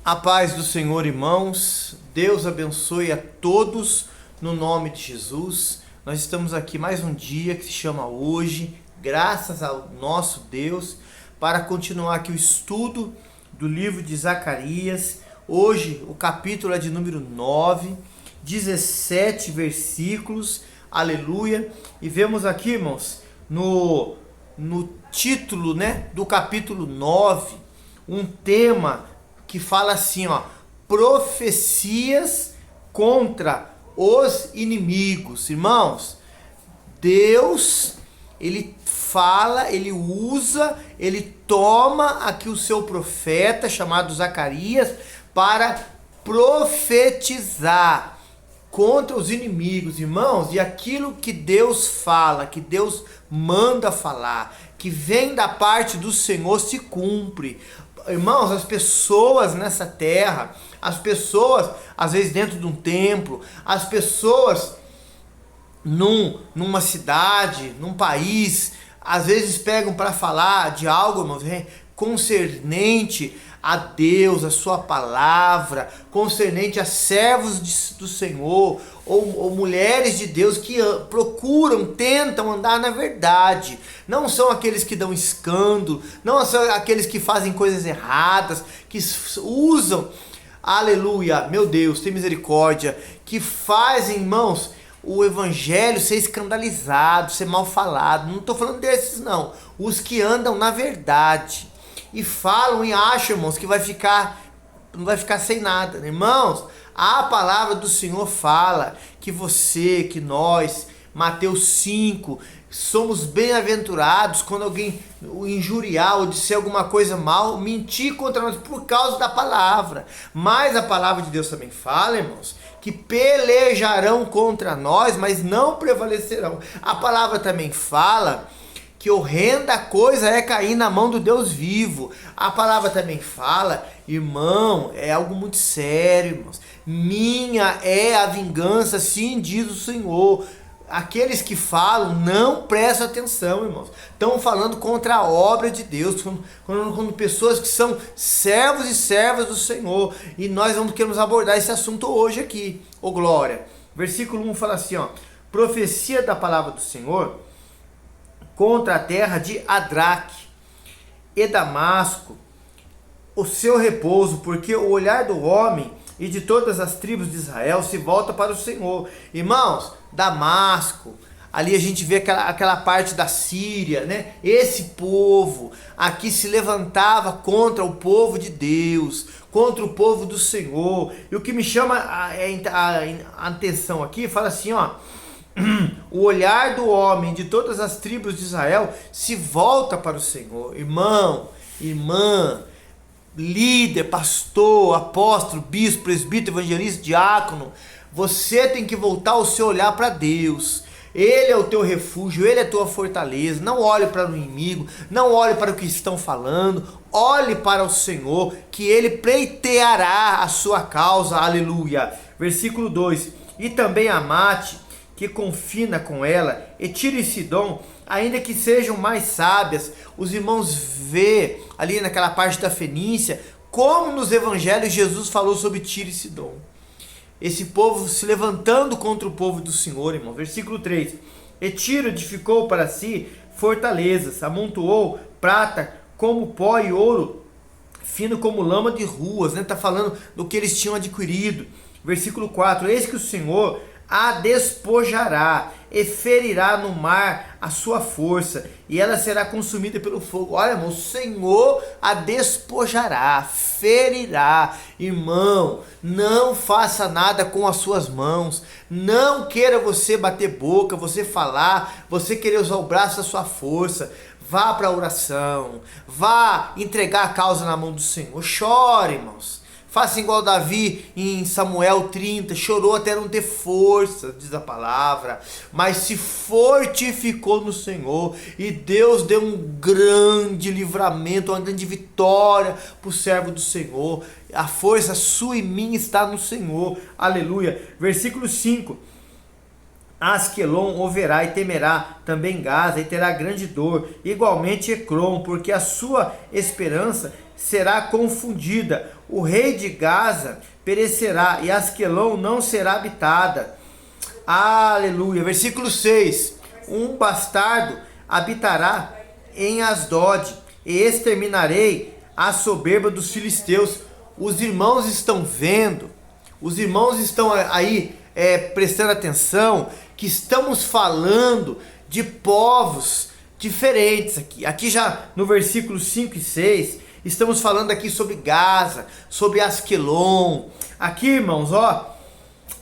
A paz do Senhor, irmãos. Deus abençoe a todos no nome de Jesus. Nós estamos aqui mais um dia que se chama hoje, graças ao nosso Deus, para continuar aqui o estudo do livro de Zacarias. Hoje o capítulo é de número 9, 17 versículos, aleluia. E vemos aqui, irmãos, no título, do capítulo 9, um tema que fala assim, profecias contra os inimigos. Irmãos, Deus, ele fala, ele usa, ele toma aqui o seu profeta chamado Zacarias para profetizar contra os inimigos, irmãos. E aquilo que Deus fala, que Deus manda falar, que vem da parte do Senhor, se cumpre. Irmãos, as pessoas nessa terra, as pessoas às vezes dentro de um templo, as pessoas numa cidade, num país, às vezes pegam para falar de algo, irmãos, concernente a Deus, a sua palavra, concernente a servos do Senhor, ou mulheres de Deus que tentam andar na verdade. Não são aqueles que dão escândalo, não são aqueles que fazem coisas erradas, que usam, aleluia, meu Deus, tem misericórdia, que fazem, irmãos, o evangelho ser escandalizado, ser mal falado. Não estou falando desses não, os que andam na verdade e falam e acham, irmãos, que não vai ficar sem nada, né? Irmãos, a palavra do Senhor fala que que nós, Mateus 5, somos bem-aventurados quando alguém o injuriar ou disser alguma coisa mal, mentir contra nós por causa da palavra. Mas a palavra de Deus também fala, irmãos, que pelejarão contra nós, mas não prevalecerão. A palavra também fala que horrenda coisa é cair na mão do Deus vivo. A palavra também fala, irmão, é algo muito sério, irmãos. Minha é a vingança, sim, diz o Senhor. Aqueles que falam não prestam atenção, irmãos. Estão falando contra a obra de Deus, quando pessoas que são servos e servas do Senhor. E nós queremos abordar esse assunto hoje aqui. Ô glória. Versículo 1 fala assim, profecia da palavra do Senhor contra a terra de Adraque e Damasco, o seu repouso, porque o olhar do homem e de todas as tribos de Israel se volta para o Senhor. Irmãos, Damasco, ali a gente vê aquela parte da Síria, né? Esse povo aqui se levantava contra o povo de Deus, contra o povo do Senhor. E o que me chama a atenção aqui, fala assim, o olhar do homem de todas as tribos de Israel se volta para o Senhor. Irmão, irmã, líder, pastor, apóstolo, bispo, presbítero, evangelista, diácono, você tem que voltar o seu olhar para Deus. Ele é o teu refúgio, Ele é a tua fortaleza. Não olhe para o inimigo, não olhe para o que estão falando, olhe para o Senhor, que Ele pleiteará a sua causa, aleluia. Versículo 2, e também Amate, que confina com ela, e Tiro e Sidom, ainda que sejam mais sábias. Os irmãos vê ali naquela parte da Fenícia, como nos evangelhos Jesus falou sobre Tiro e Sidom. Esse povo se levantando contra o povo do Senhor, irmão. Versículo 3, e Tiro edificou para si fortalezas, amontoou prata como pó e ouro fino como lama de ruas, Está falando do que eles tinham adquirido. Versículo 4, eis que o Senhor a despojará e ferirá no mar a sua força, e ela será consumida pelo fogo. Olha, irmão, o Senhor a despojará, ferirá. Irmão, não faça nada com as suas mãos. Não queira você bater boca, você falar, você querer usar o braço da sua força. Vá para a oração, vá entregar a causa na mão do Senhor. Chore, irmãos. Faça igual Davi em Samuel 30, chorou até não ter força, diz a palavra, mas se fortificou no Senhor, e Deus deu um grande livramento, uma grande vitória para o servo do Senhor. A força sua e minha está no Senhor, aleluia. Versículo 5, Asquelon ouverá e temerá, também Gaza, e terá grande dor, igualmente Ecrom, porque a sua esperança será confundida, o rei de Gaza perecerá e Asquelon não será habitada. Aleluia. Versículo 6. Um bastardo habitará em Asdod e exterminarei a soberba dos filisteus. Os irmãos estão vendo, os irmãos estão aí prestando atenção, que estamos falando de povos diferentes aqui. Aqui já no versículo 5 e 6, estamos falando aqui sobre Gaza, sobre Asquelon. Aqui, irmãos, ó,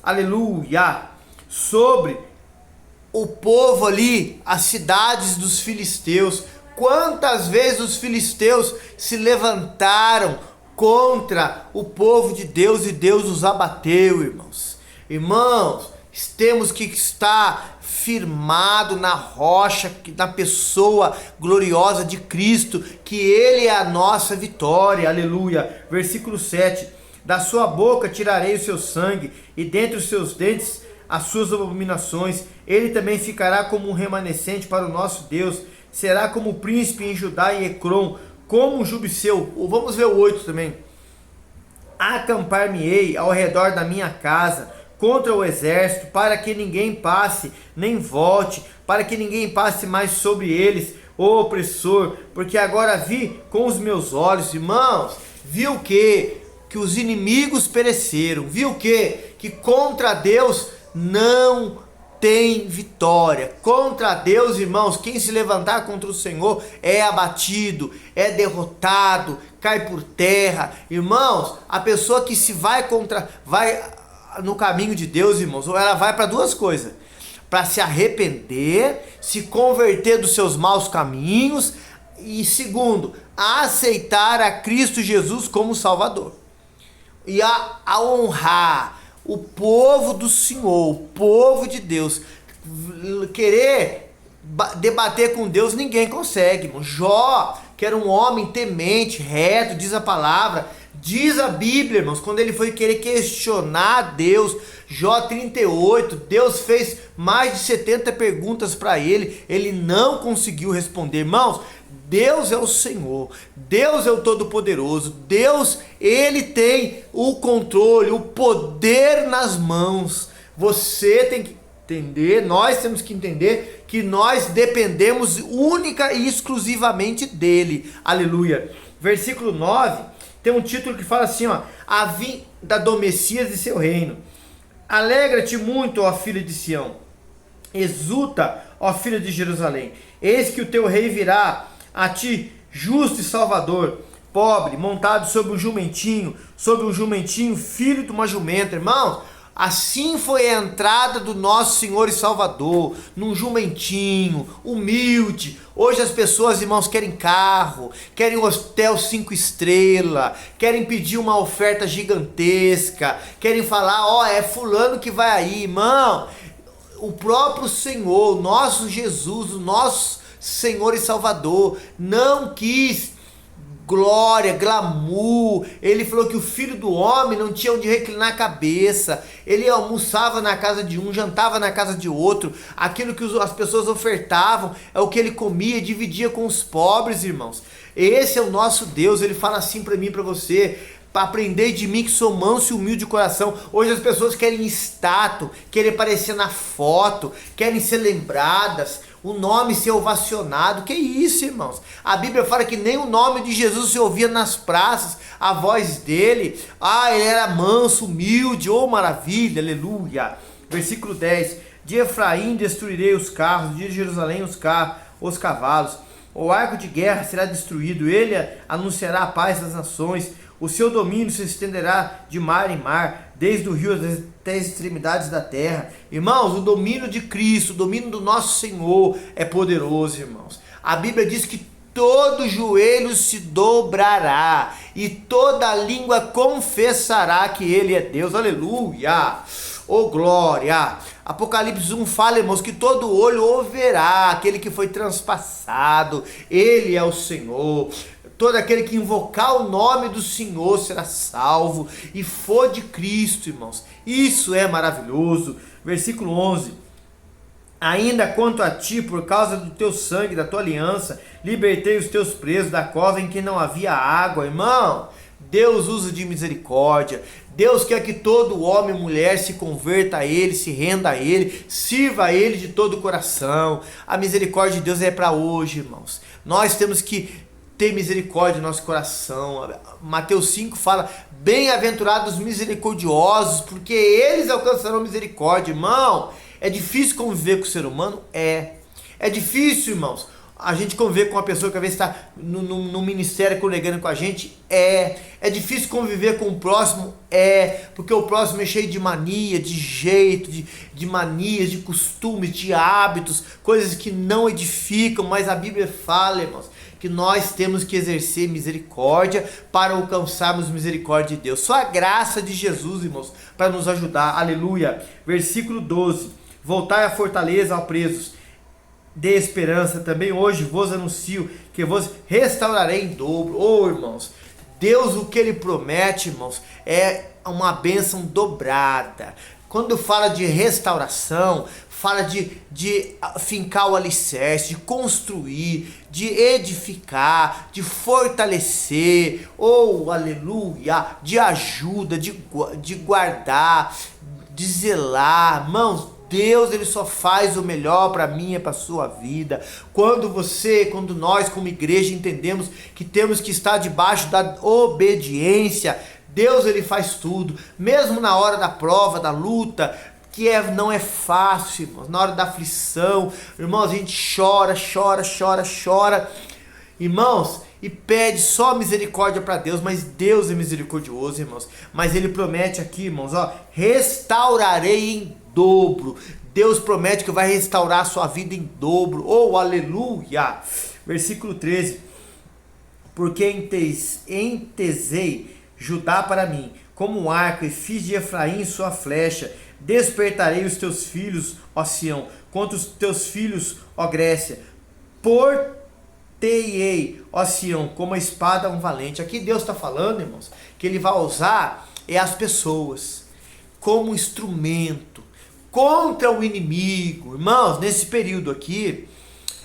aleluia, sobre o povo ali, as cidades dos filisteus. Quantas vezes os filisteus se levantaram contra o povo de Deus e Deus os abateu, irmãos. Irmãos, temos que estar firmado na rocha, na pessoa gloriosa de Cristo, que Ele é a nossa vitória, aleluia. Versículo 7, da sua boca tirarei o seu sangue, e dentre os seus dentes as suas abominações. Ele também ficará como um remanescente para o nosso Deus, será como o príncipe em Judá e Ecrom, como um jubiceu. Vamos ver o 8 também. Acampar-me-ei ao redor da minha casa, contra o exército, para que ninguém passe, nem volte, para que ninguém passe mais sobre eles, o opressor, porque agora vi com os meus olhos, irmãos, viu o quê? Que os inimigos pereceram, viu o quê? Que contra Deus não tem vitória. Contra Deus, irmãos, quem se levantar contra o Senhor é abatido, é derrotado, cai por terra. Irmãos, a pessoa que se vai no caminho de Deus, irmãos, ou ela vai para duas coisas: para se arrepender, se converter dos seus maus caminhos, e segundo, a aceitar a Cristo Jesus como Salvador, e a honrar o povo do Senhor, o povo de Deus. Querer debater com Deus ninguém consegue, irmão. Jó, que era um homem temente, reto, diz a palavra, diz a Bíblia, irmãos, quando ele foi querer questionar Deus, Jó 38, Deus fez mais de 70 perguntas para ele, ele não conseguiu responder. Irmãos, Deus é o Senhor, Deus é o Todo-Poderoso, Deus, Ele tem o controle, o poder nas mãos. Você tem que entender, nós temos que entender que nós dependemos única e exclusivamente dEle. Aleluia. Versículo 9, tem um título que fala assim, ó: a vinda do Messias e seu reino. Alegra-te muito, ó filha de Sião, exulta, ó filha de Jerusalém, eis que o teu rei virá a ti, justo e salvador, pobre, montado sobre um jumentinho, filho de uma jumenta. Irmãos, assim foi a entrada do nosso Senhor e Salvador, num jumentinho, humilde. Hoje as pessoas, irmãos, querem carro, querem um hotel 5 estrelas, querem pedir uma oferta gigantesca, querem falar, ó, é fulano que vai aí. Irmão, o próprio Senhor, o nosso Jesus, o nosso Senhor e Salvador, não quis glória, glamour. Ele falou que o filho do homem não tinha onde reclinar a cabeça. Ele almoçava na casa de um, jantava na casa de outro. Aquilo que as pessoas ofertavam é o que ele comia e dividia com os pobres, irmãos. Esse é o nosso Deus. Ele fala assim para mim e para você: para aprender de mim que sou manso e humilde de coração. Hoje as pessoas querem status, querem aparecer na foto, querem ser lembradas, o nome ser ovacionado. Que isso, irmãos? A Bíblia fala que nem o nome de Jesus se ouvia nas praças, a voz dele. Ele era manso, humilde, oh maravilha, aleluia. Versículo 10, de Efraim destruirei os carros, de Jerusalém os cavalos. O arco de guerra será destruído, ele anunciará a paz das nações. O seu domínio se estenderá de mar em mar, desde o rio até as extremidades da terra. Irmãos, o domínio de Cristo, o domínio do nosso Senhor é poderoso, irmãos. A Bíblia diz que todo joelho se dobrará e toda língua confessará que Ele é Deus. Aleluia! Oh glória! Apocalipse 1 fala, irmãos, que todo olho o verá, aquele que foi transpassado. Ele é o Senhor. Todo aquele que invocar o nome do Senhor será salvo e for de Cristo, irmãos. Isso é maravilhoso. Versículo 11. Ainda quanto a ti, por causa do teu sangue, da tua aliança, libertei os teus presos da cova em que não havia água. Irmão, Deus usa de misericórdia. Deus quer que todo homem e mulher se converta a Ele, se renda a Ele, sirva a Ele de todo o coração. A misericórdia de Deus é para hoje, irmãos. Nós temos que ter misericórdia no nosso coração. Mateus 5 fala: bem-aventurados os misericordiosos, porque eles alcançarão misericórdia. Irmão, é difícil conviver com o ser humano? É difícil, irmãos, a gente conviver com uma pessoa que às vezes está no ministério congregando com a gente. É difícil conviver com o próximo? Porque o próximo é cheio de mania, de jeito, de manias, de costumes, de hábitos, coisas que não edificam. Mas a Bíblia fala, irmãos, que nós temos que exercer misericórdia para alcançarmos misericórdia de Deus. Só a graça de Jesus, irmãos, para nos ajudar. Aleluia. Versículo 12. Voltai à fortaleza, ó presos, de esperança, também hoje vos anuncio que vos restaurarei em dobro. Oh, irmãos, Deus, o que Ele promete, irmãos, é uma bênção dobrada. Quando fala de restauração, fala de fincar o alicerce, de construir, de edificar, de fortalecer, oh, aleluia, de ajuda, de guardar, de zelar. Irmãos, Deus, Ele só faz o melhor para mim e para a sua vida. Quando nós como igreja entendemos que temos que estar debaixo da obediência, Deus, Ele faz tudo, mesmo na hora da prova, da luta, que não é fácil, irmãos, na hora da aflição, irmãos, a gente chora, irmãos, e pede só misericórdia para Deus. Mas Deus é misericordioso, irmãos, mas Ele promete aqui, irmãos, ó, restaurarei em dobro. Deus promete que vai restaurar a sua vida em dobro. Oh, aleluia. Versículo 13. Porque entesei Judá para mim como um arco, e fiz de Efraim sua flecha. Despertarei os teus filhos, ó Sião, contra os teus filhos, ó Grécia. Portei, ó Sião, como a espada um valente. Aqui Deus está falando, irmãos, que Ele vai usar as pessoas como instrumento contra o inimigo. Irmãos, nesse período aqui,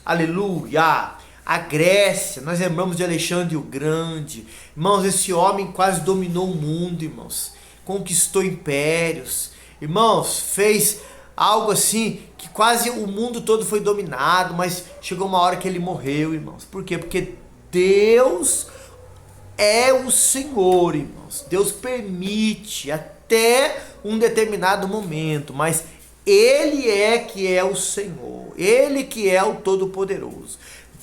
aleluia, a Grécia, nós lembramos de Alexandre o Grande. Irmãos, esse homem quase dominou o mundo, irmãos, conquistou impérios, irmãos, fez algo assim que quase o mundo todo foi dominado, mas chegou uma hora que ele morreu, irmãos. Por quê? Porque Deus é o Senhor, irmãos. Deus permite até um determinado momento, mas Ele que é o Senhor, Ele que é o Todo-Poderoso.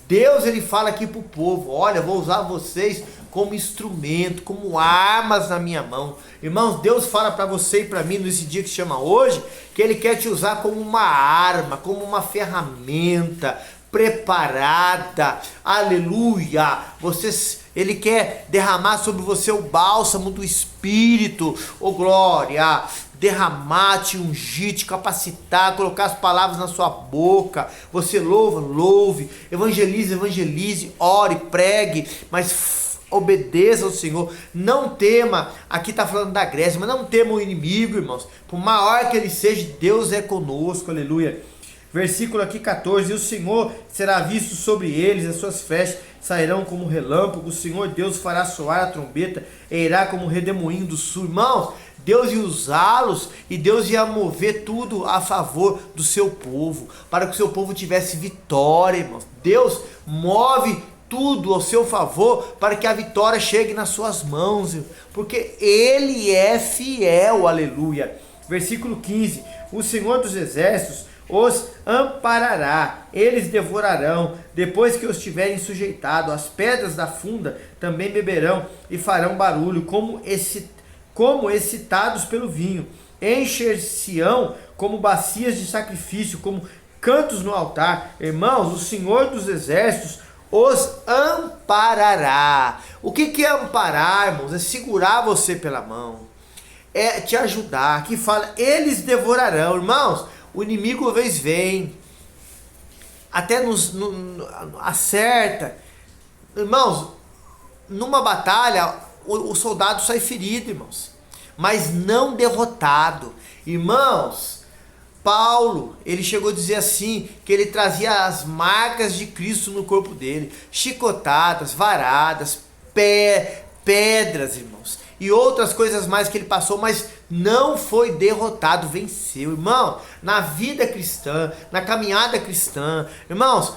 Deus, Ele fala aqui para o povo: olha, vou usar vocês como instrumento, como armas na minha mão. Irmãos, Deus fala para você e para mim nesse dia que se chama hoje, que Ele quer te usar como uma arma, como uma ferramenta preparada, aleluia. Ele quer derramar sobre você o bálsamo do Espírito, oh glória, derramar, te ungir, te capacitar, colocar as palavras na sua boca. Você louve, evangelize, ore, pregue, mas obedeça ao Senhor. Não tema, aqui está falando da Grécia, mas não tema o inimigo, irmãos. Por maior que ele seja, Deus é conosco, aleluia. Versículo aqui 14: e o Senhor será visto sobre eles, as suas flechas sairão como relâmpago, o Senhor Deus fará soar a trombeta, e irá como um redemoinho do sul. Irmãos, Deus ia usá-los e Deus ia mover tudo a favor do seu povo, para que o seu povo tivesse vitória, irmãos. Deus move tudo ao seu favor para que a vitória chegue nas suas mãos, porque Ele é fiel, aleluia. Versículo 15: o Senhor dos exércitos os amparará, eles devorarão, depois que os tiverem sujeitado. As pedras da funda também beberão e farão barulho, como excitados pelo vinho. Encher-se-ão como bacias de sacrifício, como cantos no altar. Irmãos, o Senhor dos exércitos os amparará. O que é amparar, irmãos? É segurar você pela mão, é te ajudar. Aqui fala, eles devorarão. Irmãos, o inimigo uma vez vem, até acerta. Irmãos, numa batalha, o soldado sai ferido, irmãos, mas não derrotado. Irmãos, Paulo, ele chegou a dizer assim, que ele trazia as marcas de Cristo no corpo dele, chicotadas, varadas, pedras, irmãos, e outras coisas mais que ele passou, mas não foi derrotado, venceu. Irmão, na vida cristã, na caminhada cristã, irmãos,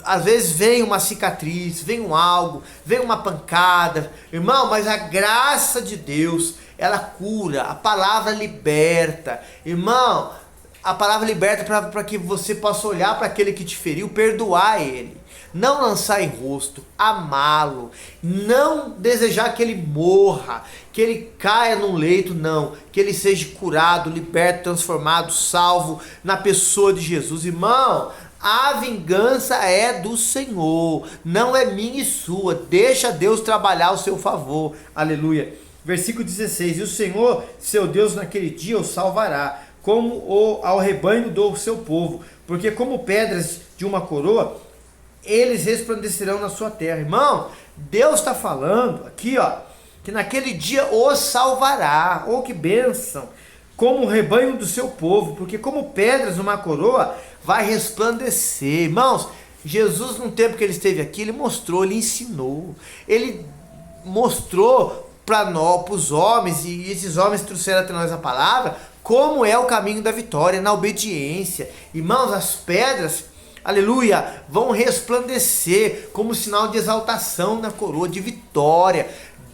às vezes vem uma cicatriz, vem um algo, vem uma pancada, irmão, mas a graça de Deus, ela cura, a palavra liberta, irmão, a palavra liberta para que você possa olhar para aquele que te feriu, perdoar ele, não lançar em rosto, amá-lo, não desejar que ele morra, que ele caia num leito, não, que ele seja curado, liberto, transformado, salvo na pessoa de Jesus. Irmão, a vingança é do Senhor, não é minha e sua. Deixa Deus trabalhar ao seu favor. Aleluia. Versículo 16. E o Senhor, seu Deus, naquele dia o salvará, como ao rebanho do seu povo. Porque como pedras de uma coroa, eles resplandecerão na sua terra. Irmão, Deus está falando aqui, ó, que naquele dia o salvará. Oh, que bênção! Como o rebanho do seu povo, porque como pedras numa coroa, vai resplandecer. Irmãos, Jesus, no tempo que ele esteve aqui, ele mostrou, ele ensinou, ele mostrou para nós, para os homens, e esses homens trouxeram até nós a palavra, como é o caminho da vitória, na obediência. Irmãos, as pedras, aleluia, vão resplandecer como sinal de exaltação na coroa, de vitória.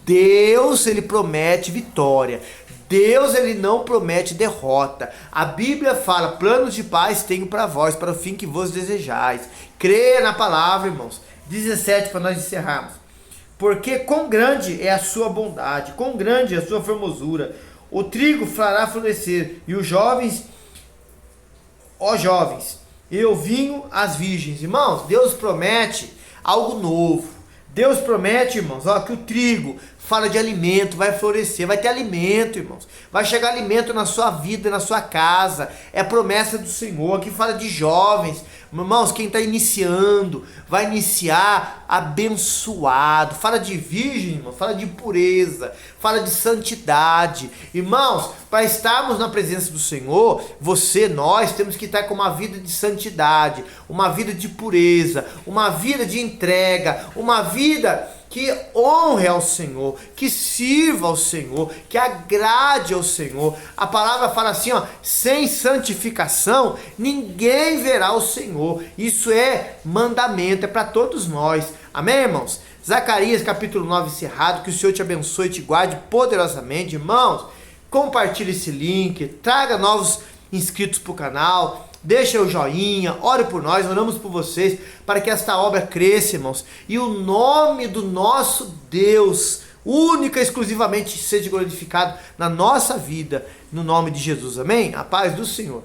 Deus, ele promete vitória. Deus, ele não promete derrota. A Bíblia fala, planos de paz tenho para vós, para o fim que vos desejais. Creia na palavra, irmãos. 17, para nós encerrarmos. Porque quão grande é a sua bondade, quão grande é a sua formosura. O trigo fará florescer, e os jovens, ó jovens, e o vinho às virgens. Irmãos, Deus promete algo novo. Deus promete, irmãos, ó, que o trigo fala de alimento, vai florescer, vai ter alimento, irmãos. Vai chegar alimento na sua vida, na sua casa. É promessa do Senhor. Aqui fala de jovens. Irmãos, quem está iniciando, vai iniciar abençoado. Fala de virgem, irmão, fala de pureza, fala de santidade. Irmãos, para estarmos na presença do Senhor, você, nós, temos que estar com uma vida de santidade, uma vida de pureza, uma vida de entrega, uma vida que honre ao Senhor, que sirva ao Senhor, que agrade ao Senhor. A palavra fala assim, ó, sem santificação ninguém verá o Senhor. Isso é mandamento, é para todos nós. Amém, irmãos? Zacarias capítulo 9 encerrado. Que o Senhor te abençoe e te guarde poderosamente. Irmãos, compartilhe esse link, traga novos inscritos para o canal. Deixa o joinha, ore por nós, oramos por vocês, para que esta obra cresça, irmãos, e o nome do nosso Deus, única e exclusivamente, seja glorificado na nossa vida, no nome de Jesus, amém? A paz do Senhor.